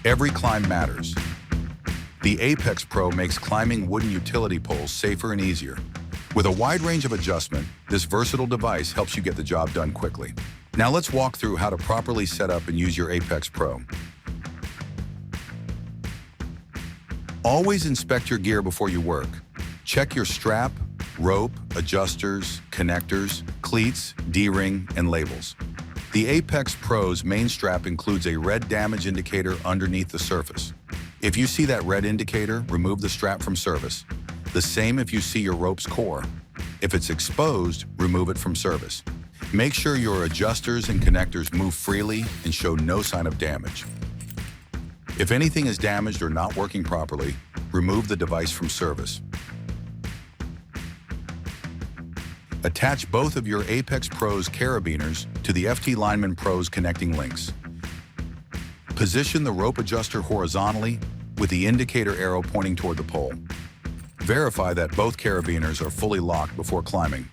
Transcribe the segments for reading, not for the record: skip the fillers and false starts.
Every climb matters. The APEX Pro makes climbing wooden utility poles safer and easier. With a wide range of adjustment, this versatile device helps you get the job done quickly. Now let's walk through how to properly set up and use your APEX Pro. Always inspect your gear before you work. Check your strap, rope, adjusters, connectors, cleats, D-ring, and labels. The APEX Pro's main strap includes a red damage indicator underneath the surface. If you see that red indicator, remove the strap from service. The same if you see your rope's core. If it's exposed, remove it from service. Make sure your adjusters and connectors move freely and show no sign of damage. If anything is damaged or not working properly, remove the device from service. Attach both of your APEX Pro's carabiners to the FT Linemen Pro's connecting links. Position the rope adjuster horizontally with the indicator arrow pointing toward the pole. Verify that both carabiners are fully locked before climbing.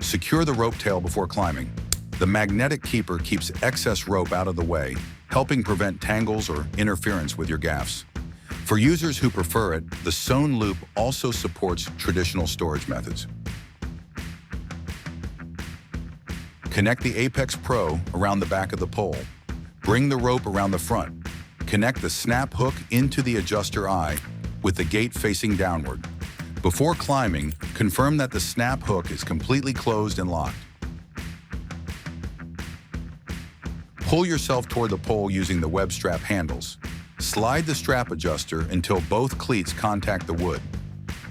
Secure the rope tail before climbing. The magnetic keeper keeps excess rope out of the way, helping prevent tangles or interference with your gaffs. For users who prefer it, the sewn loop also supports traditional storage methods. Connect the APEX Pro around the back of the pole. Bring the rope around the front. Connect the snap hook into the adjuster eye with the gate facing downward. Before climbing, confirm that the snap hook is completely closed and locked. Pull yourself toward the pole using the web strap handles. Slide the strap adjuster until both cleats contact the wood.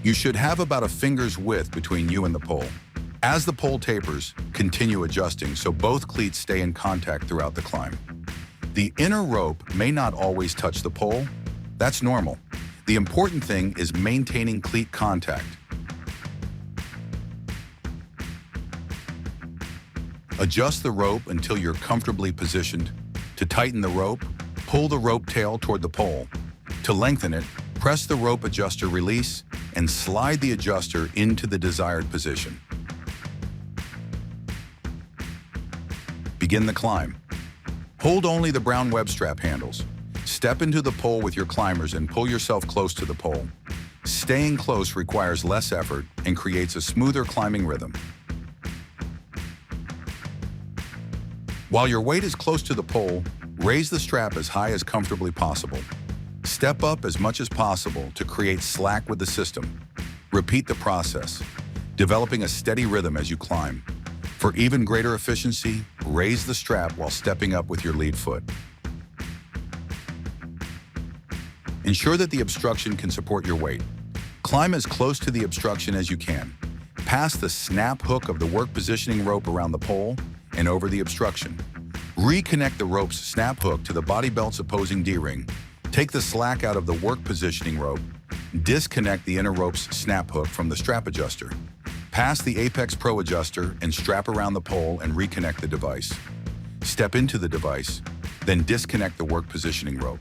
You should have about a finger's width between you and the pole. As the pole tapers, continue adjusting so both cleats stay in contact throughout the climb. The inner rope may not always touch the pole. That's normal. The important thing is maintaining cleat contact. Adjust the rope until you're comfortably positioned. To tighten the rope, pull the rope tail toward the pole. To lengthen it, press the rope adjuster release and slide the adjuster into the desired position. Begin the climb. Hold only the brown web strap handles. Step into the pole with your climbers and pull yourself close to the pole. Staying close requires less effort and creates a smoother climbing rhythm. While your weight is close to the pole, raise the strap as high as comfortably possible. Step up as much as possible to create slack with the system. Repeat the process, developing a steady rhythm as you climb. For even greater efficiency, raise the strap while stepping up with your lead foot. Ensure that the obstruction can support your weight. Climb as close to the obstruction as you can. Pass the snap hook of the work positioning rope around the pole and over the obstruction. Reconnect the rope's snap hook to the body belt's opposing D-ring. Take the slack out of the work positioning rope. Disconnect the inner rope's snap hook from the strap adjuster. Pass the APEX Pro adjuster and strap around the pole and reconnect the device. Step into the device, then disconnect the work positioning rope.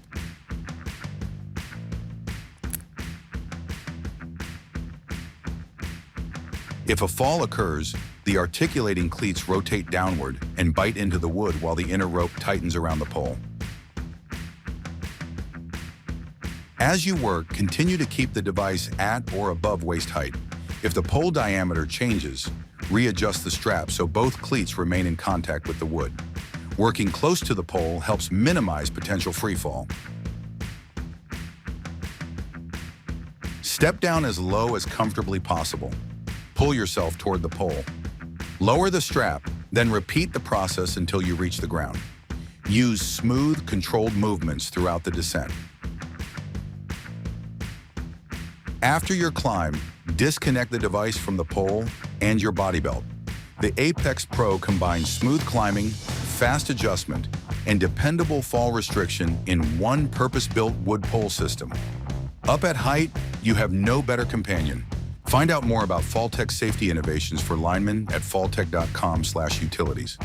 If a fall occurs, the articulating cleats rotate downward and bite into the wood while the inner rope tightens around the pole. As you work, continue to keep the device at or above waist height. If the pole diameter changes, readjust the strap so both cleats remain in contact with the wood. Working close to the pole helps minimize potential freefall. Step down as low as comfortably possible. Pull yourself toward the pole. Lower the strap, then repeat the process until you reach the ground. Use smooth, controlled movements throughout the descent. After your climb, disconnect the device from the pole and your body belt. The APEX Pro combines smooth climbing, fast adjustment, and dependable fall restriction in one purpose-built wood pole system. Up at height, you have no better companion. Find out more about FallTech safety innovations for linemen at falltech.com/utilities.